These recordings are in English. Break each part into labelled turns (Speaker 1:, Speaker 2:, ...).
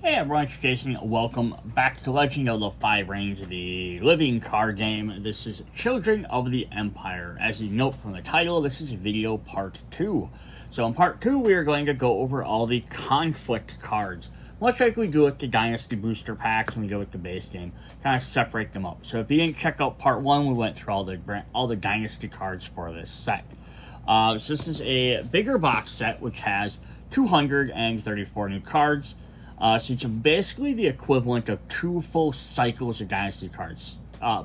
Speaker 1: Hey everyone, it's Jason. Welcome back to Legend of the Five Rings, the living card game. This is Children of the Empire. As you note from the title, this is video part 2. So in part 2, we are going to go over all the conflict cards. Much like we do with the Dynasty booster packs and we do with the base game. Kind of separate them up. So if you didn't check out part 1, we went through all the Dynasty cards for this set. So this is a bigger box set, which has 234 new cards. So it's basically the equivalent of 2 full cycles of Dynasty cards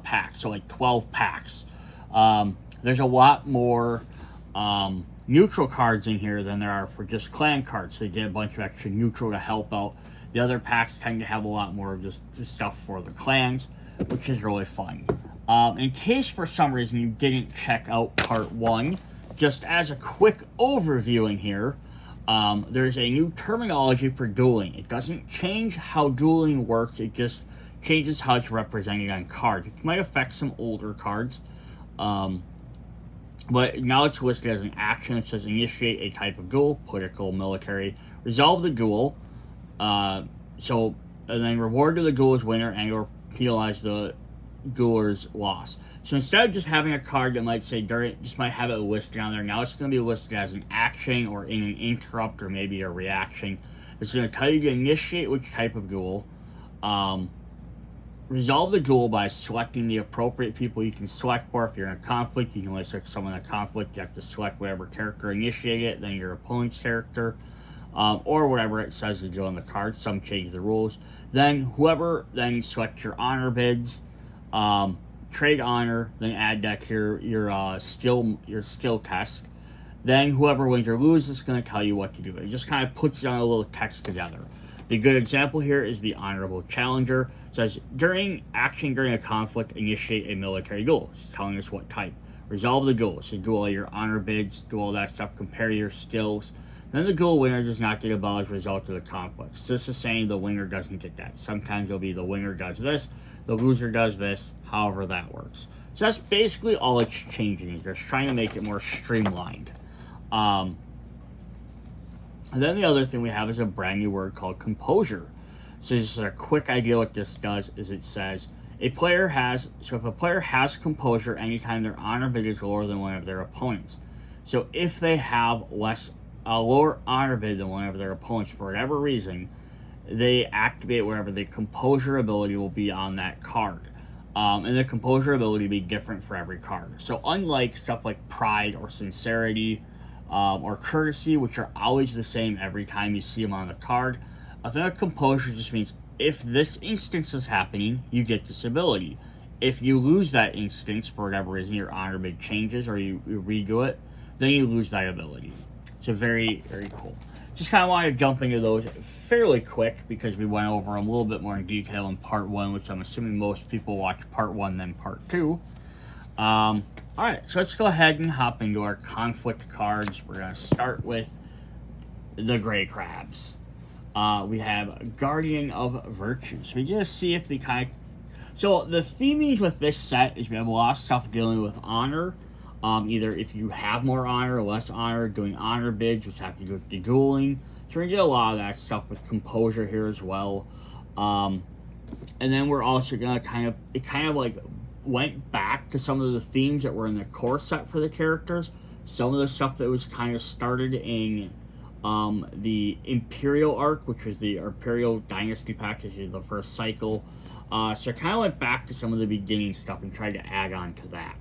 Speaker 1: packs, so like 12 packs. There's a lot more neutral cards in here than there are for just clan cards, so you get a bunch of extra neutral to help out. The other packs tend to have a lot more of just the stuff for the clans, which is really fun. In case for some reason you didn't check out part 1, just as a quick overview in here, there's a new terminology for dueling. It doesn't change how dueling works, it just changes how it's represented on cards. It might affect some older cards, but now it's listed as an action. It says initiate a type of duel, political, military, resolve the duel, and then reward to the duel's winner and or penalize the dueler's loss. So instead of just having a card that might say just might have it listed on there, now it's going to be listed as an action or in an interrupt or maybe a reaction. It's going to tell you to initiate which type of duel, resolve the duel by selecting the appropriate people you can select for. If you're in a conflict, you can only select someone in a conflict. You have to select whatever character initiated it, then your opponent's character, or whatever it says to do on the card. Some change the rules. Then whoever then select your honor bids. Trade honor, then add that to your skill test. Then whoever wins or loses is going to tell you what to do. It just kind of puts it on a little text together. The good example here is the honorable challenger. It says during a conflict, initiate a military duel. It's telling us what type. Resolve the duel. So do all your honor bids, do all that stuff, compare your skills. Then the duel winner does not get a ball as a result of the conflict. So this is saying the winner doesn't get that. Sometimes it'll be the winner does this, the loser does this, however that works. So that's basically all it's changing. They're trying to make it more streamlined. And then the other thing we have is a brand new word called composure. So this is a quick idea. What this does is it says if a player has composure anytime their honor bid is lower than one of their opponents. So if they have a lower honor bid than one of their opponents for whatever reason, they activate whatever the composure ability will be on that card. And the composure ability will be different for every card. So unlike stuff like pride or sincerity or courtesy, which are always the same every time you see them on the card, I think composure just means if this instance is happening, you get this ability. If you lose that instance for whatever reason, your honor bid changes or you redo it, then you lose that ability. So very, very cool. Just kind of want to jump into those fairly quick because we went over them a little bit more in detail in part 1, which I'm assuming most people watch part 1 than part 2. Alright, so let's go ahead and hop into our conflict cards. We're going to start with the Gray Crabs. We have Guardian of Virtue. So we just see if they kind of... So the theming with this set is we have a lot of stuff dealing with honor. Either if you have more honor or less honor, doing honor bids, which have to do with the dueling. So we're going to get a lot of that stuff with composure here as well. And then we're also going to it kind of like went back to some of the themes that were in the core set for the characters. Some of the stuff that was kind of started in the Imperial arc, which was the Imperial Dynasty Packs, which is the first cycle. So it kind of went back to some of the beginning stuff and tried to add on to that.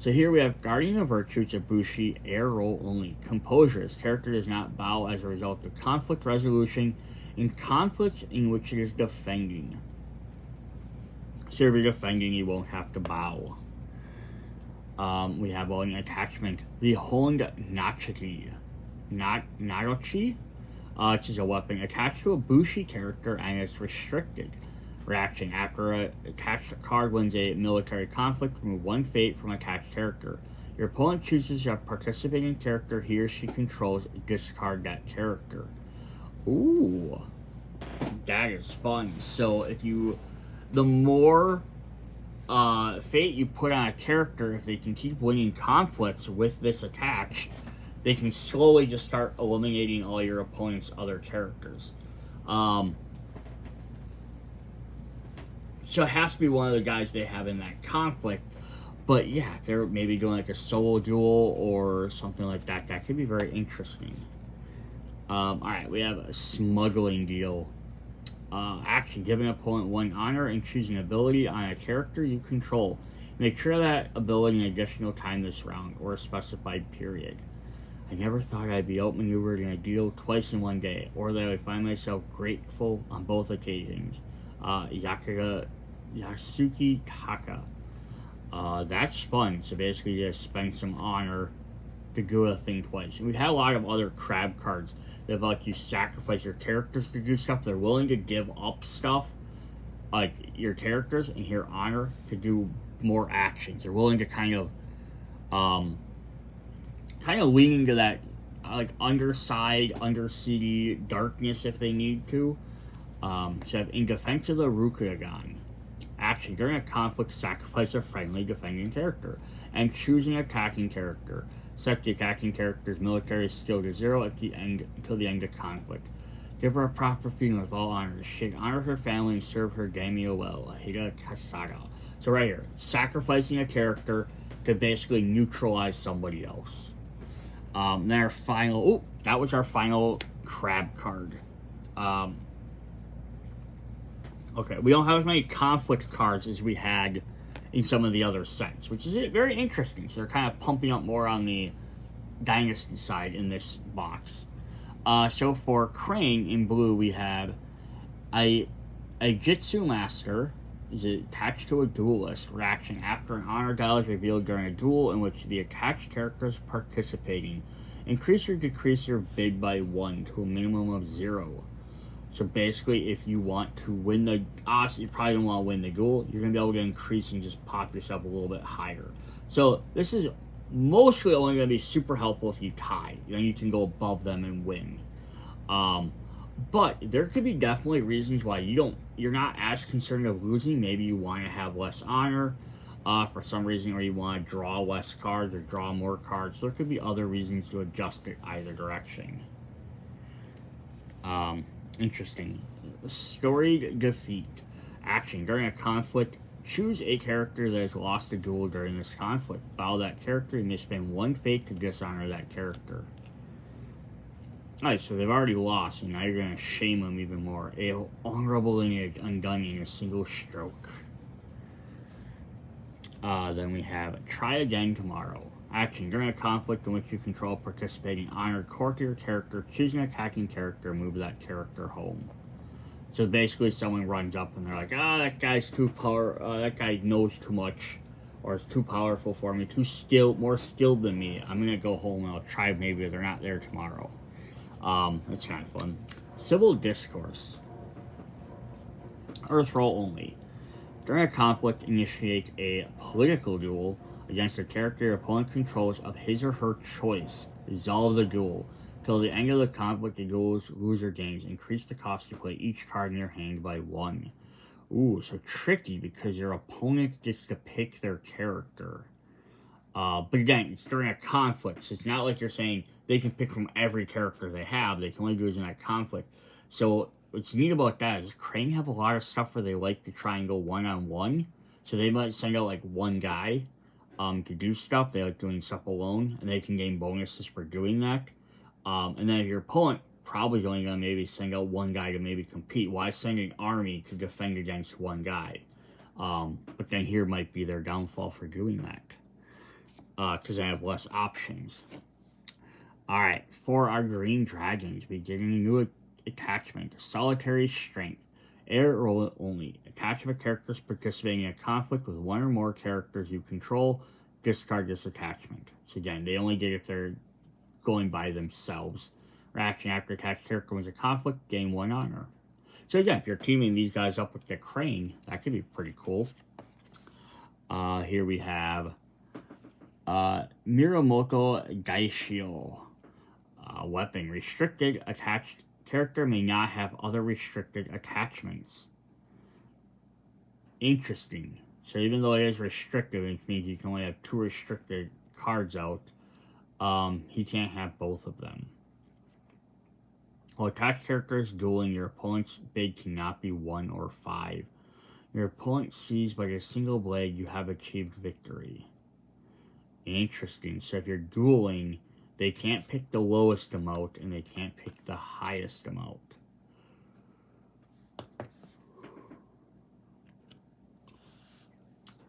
Speaker 1: So here we have Guardian of Virtue, it's a Bushi, air roll only. Composure, his character does not bow as a result of conflict resolution in conflicts in which it is defending. So if you're defending, you won't have to bow. We have an attachment, the Honed Nachi, which is a weapon attached to a Bushi character and it's restricted. Reaction, after an attached card wins a military conflict, remove 1 fate from attached character. Your opponent chooses a participating character he or she controls, discard that character. Ooh, that is fun. So the more fate you put on a character, if they can keep winning conflicts with this attached, they can slowly just start eliminating all your opponent's other characters. So it has to be one of the guys they have in that conflict. But yeah, if they're maybe doing like a solo duel or something like that, that could be very interesting. Alright, we have a smuggling deal. Action, give an opponent 1 honor and choose an ability on a character you control. Make sure that ability an additional time this round, or a specified period. I never thought I'd be outmaneuvered in a deal twice in one day, or that I would find myself grateful on both occasions. Yasuki Taka. That's fun, so basically just spend some honor to do a thing twice. And we've had a lot of other crab cards that let you sacrifice your characters to do stuff. They're willing to give up stuff, like your characters, and your honor to do more actions. They're willing to kind of lean into that like undersea darkness if they need to. So in defense of the Rukudagan, action during a conflict, sacrifice a friendly defending character and choose an attacking character. Set the attacking character's military skill to 0 at the end until the end of conflict. Give her a proper feeling with all honor. She should honor her family and serve her daimyo well. Hida Kasada. So right here, sacrificing a character to basically neutralize somebody else. Then our final, that was our final crab card. Okay, we don't have as many conflict cards as we had in some of the other sets, which is very interesting. So they're kind of pumping up more on the Dynasty side in this box. So for Crane in blue, we have a Jitsu Master is attached to a duelist. Reaction after an honor dial is revealed during a duel in which the attached character is participating. Increase or decrease your bid by 1 to a minimum of 0. So basically, if you want to win the, you probably don't want to win the duel, you're going to be able to increase and just pop yourself a little bit higher. So this is mostly only going to be super helpful if you tie. Then you can go above them and win. But there could be definitely reasons why you're not as concerned of losing. Maybe you want to have less honor for some reason, or you want to draw less cards or draw more cards. There could be other reasons to adjust it either direction. Interesting. Storied defeat. Action. During a conflict, choose a character that has lost a duel during this conflict. Follow that character and may spend 1 fate to dishonor that character. Alright, so they've already lost, and now you're going to shame them even more. A honorable lineage undone in a single stroke. Then we have Try Again Tomorrow. Action. During a conflict in which you control a participating honored courtier character, choose an attacking character and move that character home. So basically someone runs up and they're like, that guy's too that guy knows too much, or is too powerful for me, more skilled than me. I'm going to go home and I'll try, maybe they're not there tomorrow. That's kind of fun. Civil Discourse. Earth roll only. During a conflict, initiate a political duel against a character your opponent controls of his or her choice. Resolve the duel. Till the end of the conflict, the duel's loser gains. Increase the cost to play each card in your hand by 1. Ooh, so tricky because your opponent gets to pick their character. But again, it's during a conflict, so it's not like you're saying they can pick from every character they have. They can only do it in that conflict. So what's neat about that is Crane have a lot of stuff where they like to try and go one-on-one. So they might send out like one guy to do stuff. They like doing stuff alone, and they can gain bonuses for doing that. And then if your opponent probably only going to maybe send out one guy to maybe compete. Why send an army to defend against one guy? But then here might be their downfall for doing that. Because they have less options. Alright, for our green dragons, we get a new attachment. Solitary Strength. Air roll only. Attachment characters participating in a conflict with 1 or more characters you control. Discard this attachment. So again, they only get it if they're going by themselves. Reaction after attached character wins a conflict, gain 1 honor. So again, if you're teaming these guys up with the Crane, that could be pretty cool. Here we have Miramoto Daishio. Weapon. Restricted. Attached character may not have other restricted attachments. Interesting. So even though it is restricted, which means you can only have 2 restricted cards out, he can't have both of them. While attached characters dueling, your opponent's bid cannot be 1 or 5. Your opponent sees by a single blade you have achieved victory. Interesting. So if you're dueling, they can't pick the lowest amount and they can't pick the highest amount.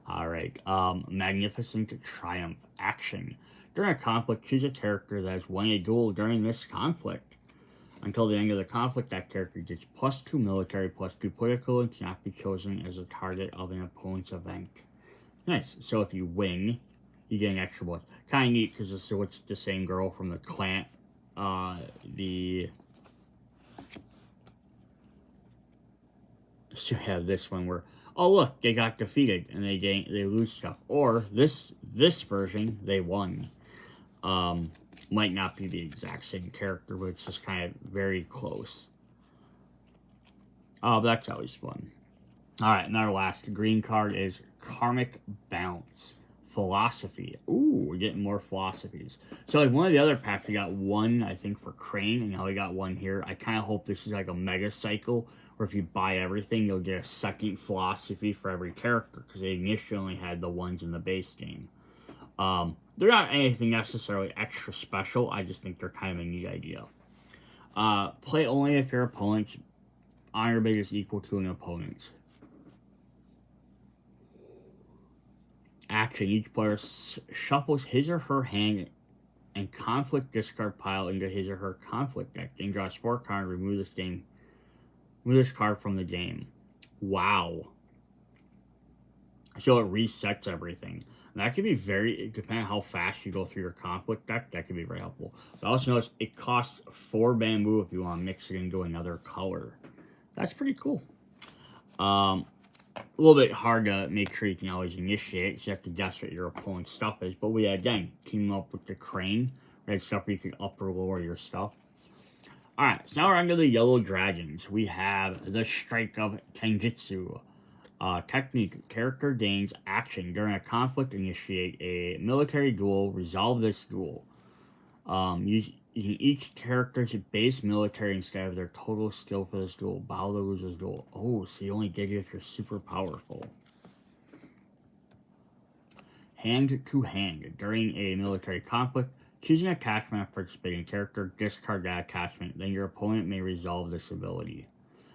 Speaker 1: Alright, Magnificent Triumph. Action. During a conflict, choose a character that has won a duel during this conflict. Until the end of the conflict, that character gets +2 military, +2 political, and cannot be chosen as a target of an opponent's event. Nice. So if you win, you get an extra one. Kind of neat because this is the same girl from the clan. So you have this one where, oh look, they got defeated and they lose stuff. Or this version, they won. Might not be the exact same character, but it's just kind of very close. Oh, that's always fun. Alright, and our last green card is Karmic Balance. Philosophy. Ooh, we're getting more philosophies. So like one of the other packs, we got one, I think, for Crane, and now we got one here. I kind of hope this is like a mega cycle, where if you buy everything, you'll get a second philosophy for every character, because they initially only had the ones in the base game. They're not anything necessarily extra special, I just think they're kind of a neat idea. Play only if your opponent's honor bid is equal to an opponent's. Action. Each player shuffles his or her hand and conflict discard pile into his or her conflict deck. Then draw a sport card and remove this card from the game. Wow. So it resets everything. And that could be depending on how fast you go through your conflict deck, that could be very helpful. But also notice it costs 4 bamboo if you want to mix it into another color. That's pretty cool. A little bit hard to make sure you can always initiate, because you have to guess what your opponent's stuff is. But we, again, team up with the Crane, red stuff where you can up or lower your stuff. Alright, so now we're under the Yellow Dragons. We have the Strike of Tenjitsu. Technique, character gains action. During a conflict, initiate a military duel, resolve this duel. Using each character's base military instead of their total skill for this duel. Bow the loser's duel. Oh, so you only get it if you're super powerful. Hand to hand. During a military conflict, choose an attachment of participating character, discard that attachment, then your opponent may resolve this ability.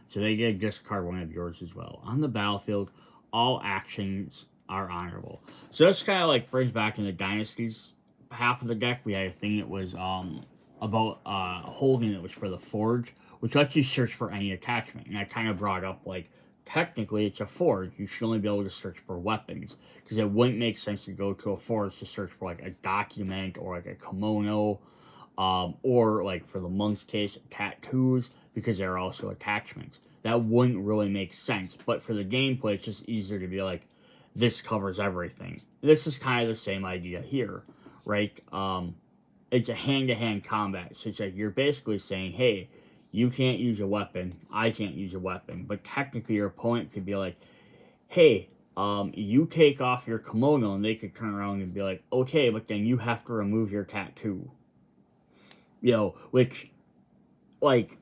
Speaker 1: So they get to discard one of yours as well. On the battlefield, all actions are honorable. So this kind of like brings back in the Dynasties half of the deck. We had a thing that was about holding it was for the Forge, which lets you search for any attachment. And I kind of brought up, like, technically it's a Forge. You should only be able to search for weapons, because it wouldn't make sense to go to a Forge to search for, like, a document or, like, a kimono, or, like, for the monk's case, tattoos, because they're also attachments. That wouldn't really make sense. But for the gameplay, it's just easier to be like, this covers everything. This is kind of the same idea here, right? It's a hand-to-hand combat. So it's like you're basically saying, hey, you can't use a weapon, I can't use a weapon. But technically your opponent could be like, hey, you take off your kimono, and they could turn around and be like, okay, but then you have to remove your tattoo. You know, which, like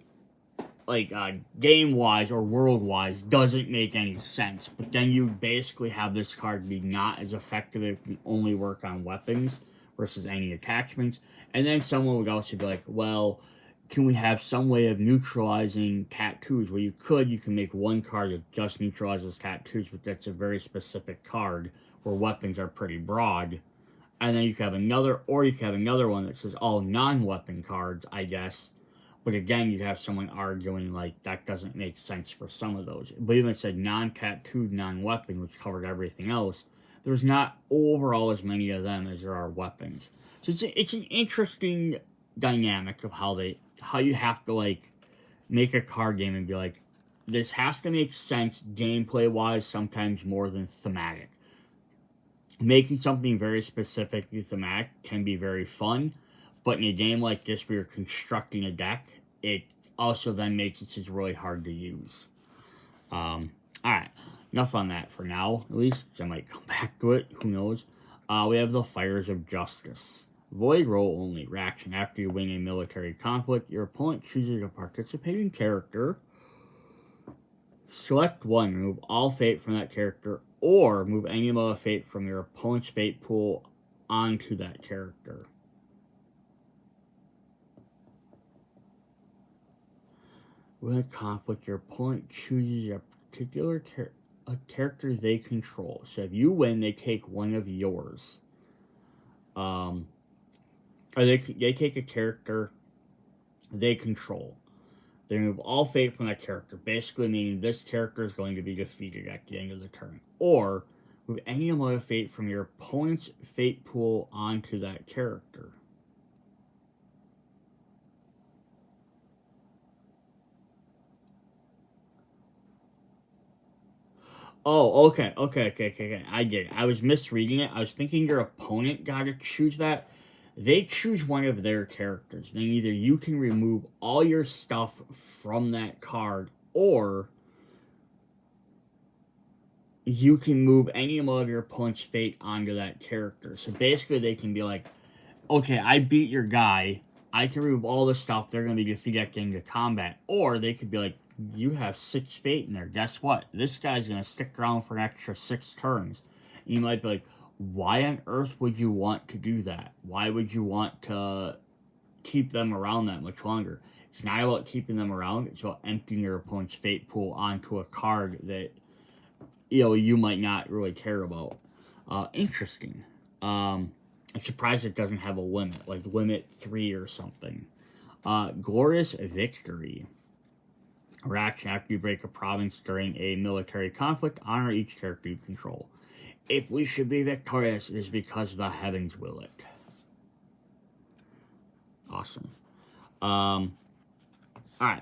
Speaker 1: game-wise or world-wise doesn't make any sense. But then you basically have this card be not as effective if you only work on weapons versus any attachments. And then someone would also be like, well, can we have some way of neutralizing tattoos? Well, you can make one card that just neutralizes tattoos, but that's a very specific card where weapons are pretty broad. And then you can have another one that says all non-weapon cards, I guess. But again, you'd have someone arguing like that doesn't make sense for some of those. But even if it said non-tattooed, non-weapon, which covered everything else, there's not overall as many of them as there are weapons. So it's an interesting dynamic of how you have to like make a card game and be like, this has to make sense gameplay wise, sometimes more than thematic. Making something very specifically thematic can be very fun, but in a game like this where you're constructing a deck, it also then makes it just really hard to use. Alright, enough on that for now, at least. I might come back to it, who knows. We have the Fires of Justice. Void roll only. Reaction. After you win a military conflict, your opponent chooses a participating character. Select one, remove all fate from that character, or move any amount of fate from your opponent's fate pool onto that character. When a conflict, your opponent chooses a particular character they control. So if you win, they take one of yours. Or they take a character they control. They remove all fate from that character, basically meaning this character is going to be defeated at the end of the turn. Or move any amount of fate from your opponent's fate pool onto that character. Oh, okay. I get it. I was misreading it. I was thinking your opponent got to choose that. They choose one of their characters. Then either you can remove all your stuff from that card, or you can move any amount of your opponent's fate onto that character. So basically, they can be like, okay, I beat your guy. I can remove all the stuff. They're going to be defeated at the end of combat. Or they could be like, you have 6 fate in there. Guess what? This guy's going to stick around for an extra 6 turns. And you might be like, why on earth would you want to do that? Why would you want to keep them around that much longer? It's not about keeping them around. It's about emptying your opponent's fate pool onto a card that, you might not really care about. Interesting. I'm surprised it doesn't have a limit, like limit 3 or something. Glorious Victory. Reaction: after you break a province during a military conflict, honor each character you control. If we should be victorious, it is because the heavens will it. Awesome. Alright,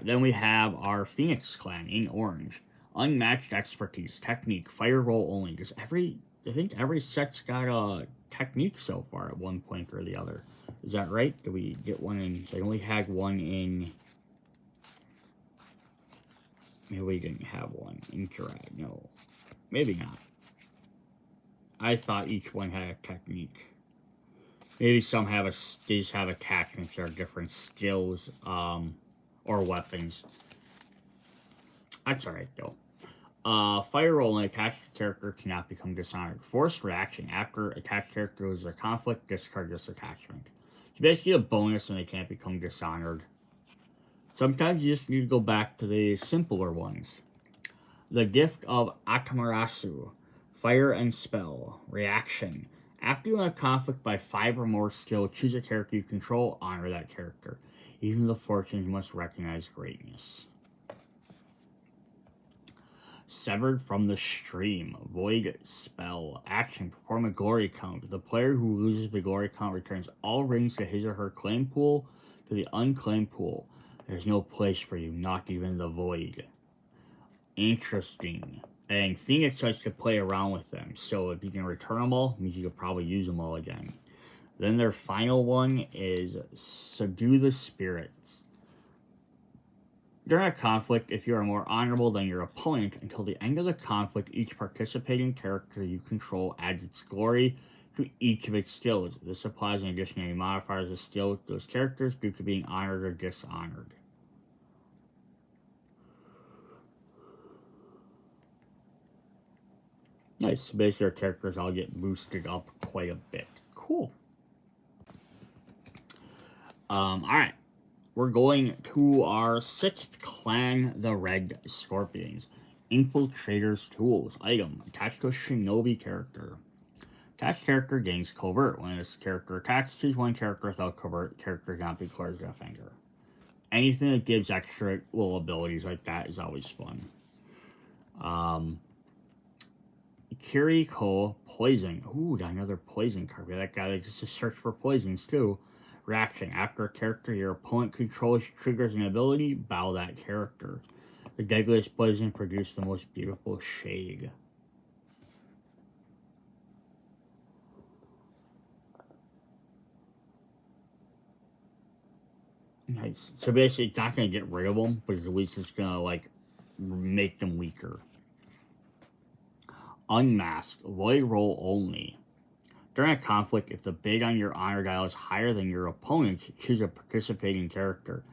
Speaker 1: then we have our Phoenix Clan in orange. Unmatched expertise, technique, fire roll only. I think every set's got a technique so far at one point or the other. Is that right? Did we get one in? They only had one in. Maybe we didn't have one in Drag. No, maybe not. I thought each one had a technique. Maybe some they just have attachments that are different skills, or weapons. That's alright though. Fire roll and attached character cannot become dishonored. Forced reaction: after attached character loses a conflict, discard this attachment. It's basically a bonus and they can't become dishonored. Sometimes you just need to go back to the simpler ones. The Gift of Atamarasu. Fire and Spell. Reaction: after you win a conflict by 5 or more skill, choose a character you control, honor that character. Even the fortunes must recognize greatness. Severed from the Stream. Void Spell. Action: perform a glory count. The player who loses the glory count returns all rings to his or her claim pool to the unclaimed pool. There's no place for you, not even the void. Interesting. And Phoenix likes to play around with them, so if you can return them all, it means you could probably use them all again. Then their final one is Subdue the Spirits. During a conflict, if you are more honorable than your opponent, until the end of the conflict, each participating character you control adds its glory to each of its skills. This applies in addition to any modifiers of skill to those characters due to being honored or dishonored. Nice. Basically, our characters all get boosted up quite a bit. Cool. Alright. We're going to our 6th clan, the Red Scorpions. Infiltrator's Tools. Item: attached to a shinobi character. Attached character gains covert. When this character attacks, choose one character without covert. Character cannot be declared as a defender. Anything that gives extra little abilities like that is always fun. Kiriko Poison. Ooh, got another poison card. That guy just to search for poisons too. Reaction: after a character your opponent controls triggers an ability, bow that character. The deadliest poison produces the most beautiful shade. Nice. So basically, it's not going to get rid of them, but at least it's going to, like, make them weaker. Unmasked. Void roll only. During a conflict, if the bid on your honor dial is higher than your opponent's, choose a participating character.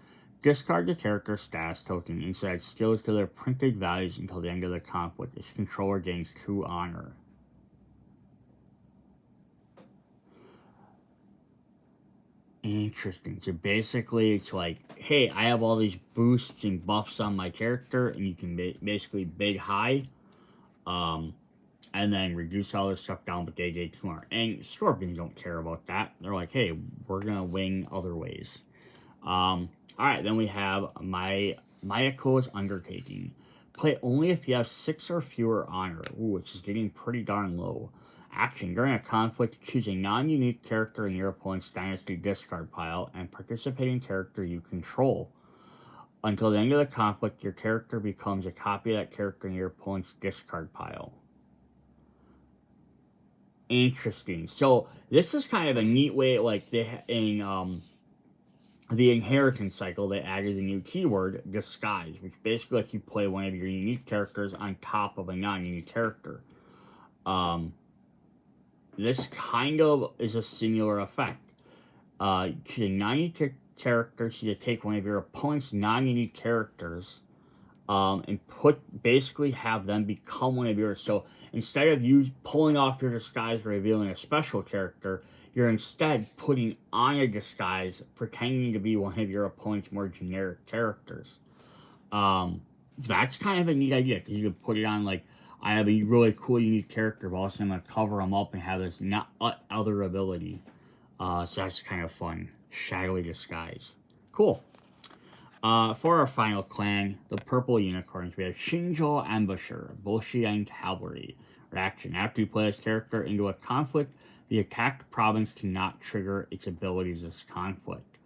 Speaker 1: Discard the character status token instead of skills to their printed values until the end of the conflict. Its controller gains 2 honor. Interesting. So basically, it's like, hey, I have all these boosts and buffs on my character, and you can basically bid high, and then reduce all this stuff down, but they get 2 honor. And Scorpions don't care about that. They're like, hey, we're gonna win other ways. Alright, then we have Mayako's Undertaking. Play only if you have 6 or fewer honor, which is getting pretty darn low. Action. During a conflict, choose a non-unique character in your opponent's Dynasty discard pile and participating character you control. Until the end of the conflict, your character becomes a copy of that character in your opponent's discard pile. Interesting. So, this is kind of a neat way, like, in the inheritance cycle, they added a new keyword, disguise, which basically lets you play one of your unique characters on top of a non-unique character. This kind of is a similar effect. To the non-unique characters, you take one of your opponent's non-unique characters, and basically have them become one of yours. So instead of you pulling off your disguise, revealing a special character, you're instead putting on a disguise, pretending to be one of your opponent's more generic characters. That's kind of a neat idea, because you can put it on, like, I have a really cool, unique character, but also I'm going to cover them up and have this other ability. So that's kind of fun. Shadowy disguise. Cool. For our final clan, the Purple Unicorns, we have Shinjo Ambusher, Bolshian Cavalry. Reaction. After you play this character into a conflict, the attacked province cannot trigger its abilities this conflict.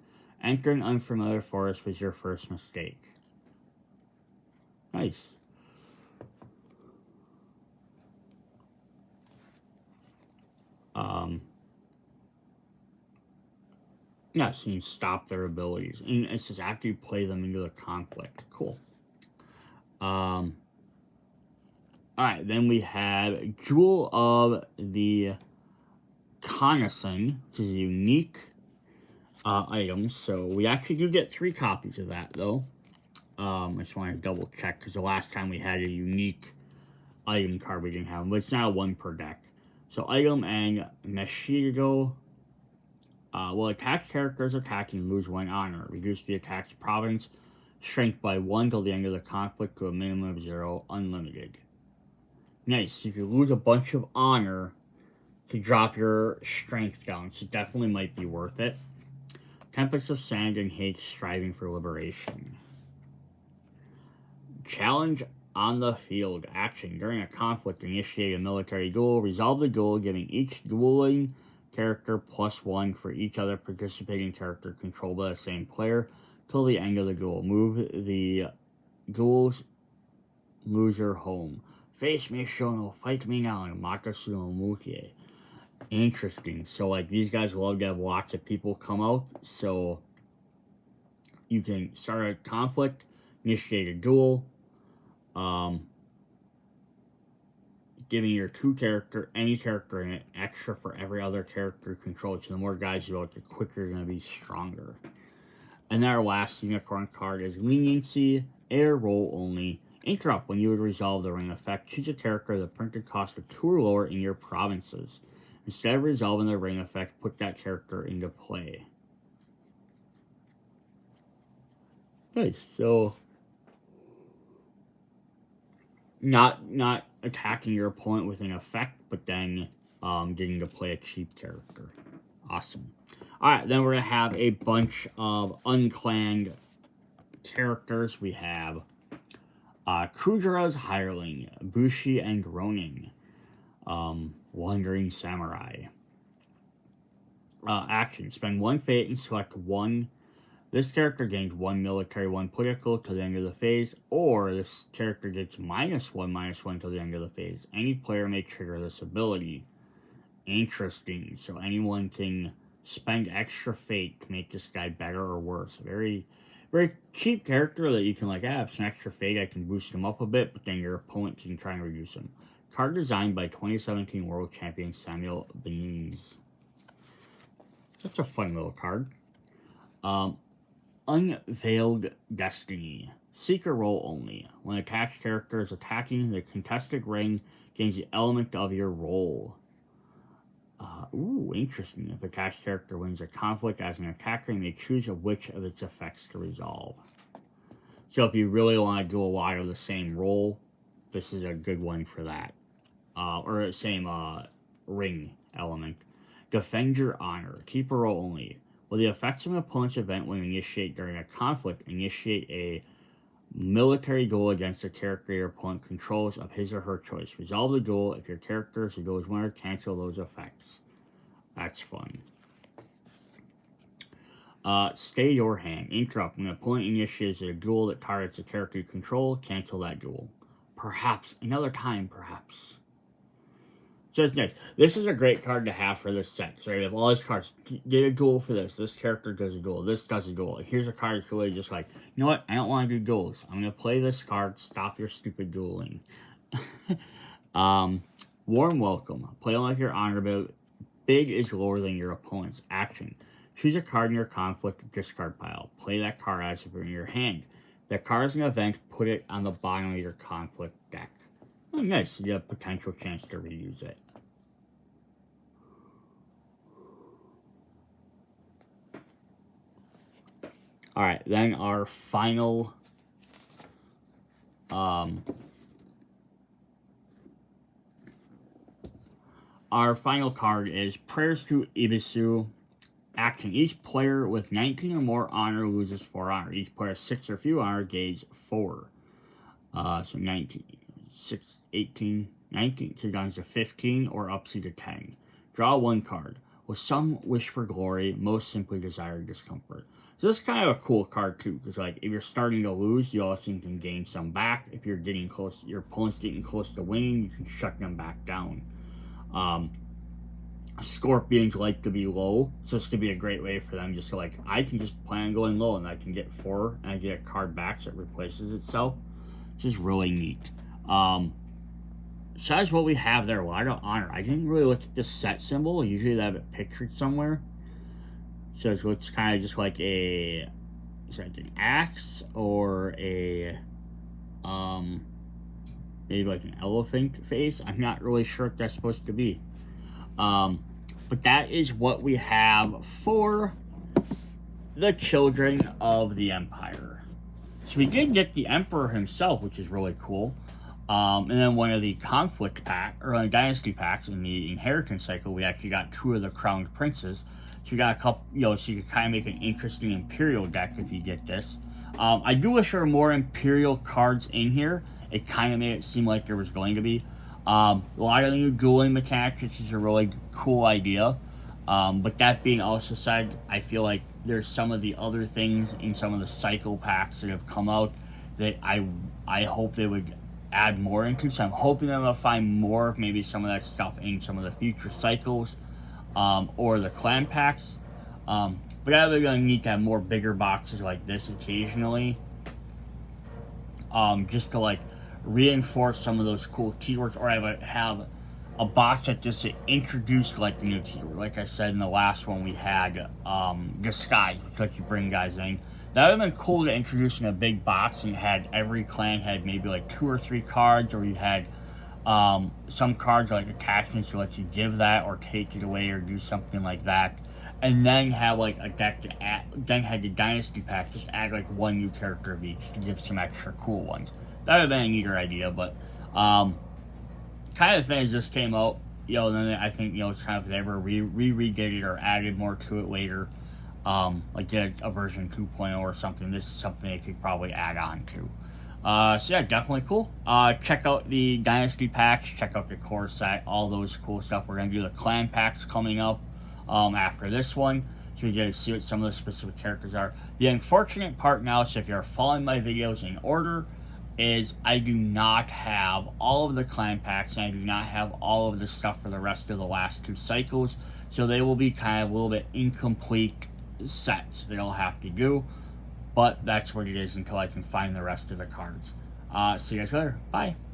Speaker 1: Entering unfamiliar forest was your first mistake. Nice. Yeah, so you stop their abilities. And it says after you play them into the conflict. Cool. Alright, then we have Jewel of the Connaison, which is a unique item. So we actually do get 3 copies of that, though. I just want to double check, because the last time we had a unique item card, we didn't have them. But it's not a 1 per deck. So item and Meshido. Will attack characters attacking lose 1 honor. Reduce the attack's province strength by 1 till the end of the conflict to a minimum of 0, unlimited. Nice. You could lose a bunch of honor to drop your strength down, so definitely might be worth it. Tempest of Sand and Hate striving for liberation. Challenge on the field. Action. During a conflict, initiate a military duel. Resolve the duel, giving each dueling character +1 for each other participating character controlled by the same player till the end of the duel. Move the duel's loser home. Face me, Shono. Fight me now. And Makasu no Mukie. Interesting. So, like, these guys love to have lots of people come out. So, you can start a conflict, initiate a duel, giving your any character in it, extra for every other character controlled. So the more guys you vote, the quicker you're going to be stronger. And then our last unicorn card is Leniency, air roll only. Interrupt. When you would resolve the ring effect, choose a character with a printed cost of 2 or lower in your provinces. Instead of resolving the ring effect, put that character into play. Nice. So, not attacking your opponent with an effect, but then getting to play a cheap character. Awesome. Alright, then we're going to have a bunch of unclanned characters. We have Kujira's Hireling, Bushi and Ronin, Wandering Samurai. Action. Spend 1 fate and select 1. This character gains 1 military, 1 political till the end of the phase, or this character gets -1/-1 till the end of the phase. Any player may trigger this ability. Interesting. So anyone can spend extra fate to make this guy better or worse. Very, very cheap character that you can, like, have some extra fate. I can boost him up a bit, but then your opponent can try and reduce him. Card designed by 2017 World Champion Samuel Benitez. That's a fun little card. Unveiled Destiny. Seeker role only. When an attached character is attacking the contested ring, gains the element of your role. Interesting. If a attached character wins a conflict as an attacker, you may choose which of its effects to resolve. So if you really want to do a lot of the same role, this is a good one for that. Or the same ring element. Defend your honor. Keeper role only. Will the effects of an opponent's event when initiate during a conflict initiate a military duel against a character your opponent controls of his or her choice? Resolve the duel. If your character is the duel's winner, cancel those effects. That's fun. Stay your hand. Interrupt. When an opponent initiates a duel that targets a character you control, cancel that duel. Perhaps. Another time, perhaps. So it's next. This is a great card to have for this set. So you have all these cards. Get a duel for this. This character does a duel. This does a duel. Here's a card that's really just like, you know what? I don't want to do duels. I'm going to play this card. Stop your stupid dueling. Warm welcome. Play like your honor, but big is lower than your opponent's action. Choose a card in your conflict discard pile. Play that card as if it's in your hand. That card is an event. Put it on the bottom of your conflict deck. Oh, nice. You have a potential chance to reuse it. Alright, then our final card is Prayers to Ibisu. Action. Each player with 19 or more honor loses 4 honor. Each player 6 or fewer honor gains 4. So 19. 6, 18, 19. So down to 15 or up to 10. Draw 1 card. With some wish for glory, most simply desire discomfort. So this is kind of a cool card too, because like if you're starting to lose, you also can gain some back. If you're getting close, your opponent's getting close to winning, you can shut them back down. Scorpions like to be low, so this could be a great way for them just to like, I can just plan on going low and I can get 4 and I get a card back so it replaces itself, which is really neat. So that's what we have there. Well, I don't honor. I didn't really look at the set symbol. Usually they have it pictured somewhere. So it looks kind of just like a, it's like an axe or a, maybe like an elephant face. I'm not really sure what that's supposed to be. But that is what we have for the Children of the Empire. So we did get the Emperor himself, which is really cool. And then one of the conflict pack, or the dynasty packs in the inheritance cycle, we actually got 2 of the crowned princes. So you got a couple, you know, so you can kind of make an interesting Imperial deck if you get this. I do wish there were more Imperial cards in here. It kind of made it seem like there was going to be. A lot of the new dueling mechanics, which is a really cool idea. But that being also said, I feel like there's some of the other things in some of the cycle packs that have come out that I hope they would add more into. So I'm hoping that I'll find more of maybe some of that stuff in some of the future cycles, or the clan packs. But I really need to have more bigger boxes like this occasionally, just to like reinforce some of those cool keywords, or I would have a box that just introduced like the new keyword. Like I said in the last one, we had disguise, which lets you bring guys in. That would have been cool to introduce in a big box, and had every clan had maybe like 2 or 3 cards, or you had some cards like attachments to let you give that or take it away or do something like that, and then have like a deck to add, then had the dynasty pack just add like 1 new character of each to give some extra cool ones. That would have been a neater idea, but kind of thing as this came out, you know, then I think, you know, it's kind of if they ever redid it or added more to it later, like get a version 2.0 or something, this is something they could probably add on to. So yeah, definitely cool. Check out the dynasty packs, check out the core set, all those cool stuff. We're gonna do the clan packs coming up after this one, so we get to see what some of the specific characters are. The unfortunate part now, so if you're following my videos in order, is I do not have all of the clan packs, and I do not have all of the stuff for the rest of the last 2 cycles, so they will be kind of a little bit incomplete sets that I'll have to do, but that's what it is until I can find the rest of the cards. See you guys later. Bye.